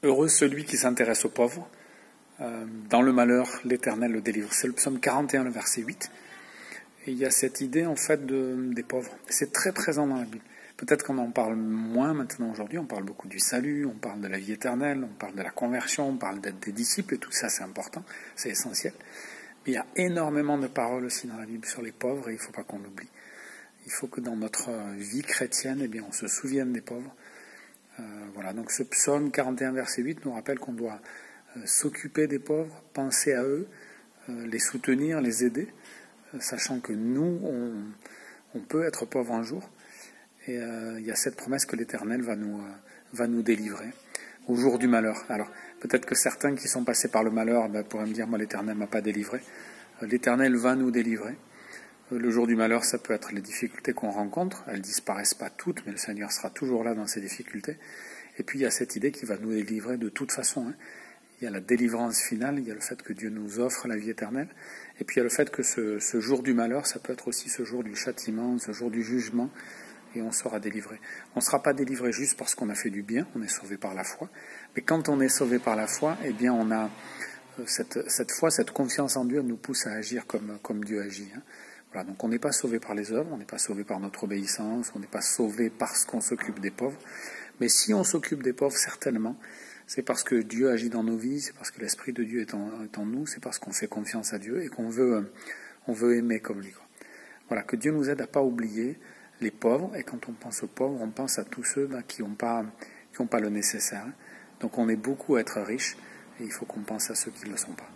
Heureux celui qui s'intéresse aux pauvres. Dans le malheur, l'Éternel le délivre. C'est le psaume 41, le verset 8. Et il y a cette idée, en fait, des pauvres. C'est très présent dans la Bible. Peut-être qu'on en parle moins maintenant aujourd'hui. On parle beaucoup du salut, on parle de la vie éternelle, on parle de la conversion, on parle d'être des disciples, et tout ça, c'est important, c'est essentiel. Mais il y a énormément de paroles aussi dans la Bible sur les pauvres, et il ne faut pas qu'on l'oublie. Il faut que dans notre vie chrétienne, eh bien, on se souvienne des pauvres. Voilà, donc ce psaume 41, verset 8 nous rappelle qu'on doit s'occuper des pauvres, penser à eux, les soutenir, les aider, sachant que nous, on peut être pauvres un jour. Et il y a cette promesse que l'Éternel va nous délivrer au jour du malheur. Alors, peut-être que certains qui sont passés par le malheur pourraient me dire, moi, l'Éternel ne m'a pas délivré. L'Éternel va nous délivrer. Le jour du malheur, ça peut être les difficultés qu'on rencontre. Elles ne disparaissent pas toutes, mais le Seigneur sera toujours là dans ces difficultés. Et puis, il y a cette idée qu'il va nous délivrer de toute façon. Il y a la délivrance finale, il y a le fait que Dieu nous offre la vie éternelle. Et puis, il y a le fait que ce jour du malheur, ça peut être aussi ce jour du châtiment, ce jour du jugement, et on sera délivré. On ne sera pas délivré juste parce qu'on a fait du bien, on est sauvé par la foi. Mais quand on est sauvé par la foi, eh bien, on a cette foi, cette confiance en Dieu, elle nous pousse à agir comme Dieu agit. Voilà, donc on n'est pas sauvé par les œuvres, on n'est pas sauvé par notre obéissance, on n'est pas sauvé parce qu'on s'occupe des pauvres. Mais si on s'occupe des pauvres, certainement, c'est parce que Dieu agit dans nos vies, c'est parce que l'Esprit de Dieu est en nous, c'est parce qu'on fait confiance à Dieu et qu'on veut aimer comme lui. Voilà, que Dieu nous aide à ne pas oublier les pauvres, et quand on pense aux pauvres, on pense à tous ceux qui n'ont pas le nécessaire. Donc on est beaucoup à être riches, et il faut qu'on pense à ceux qui ne le sont pas.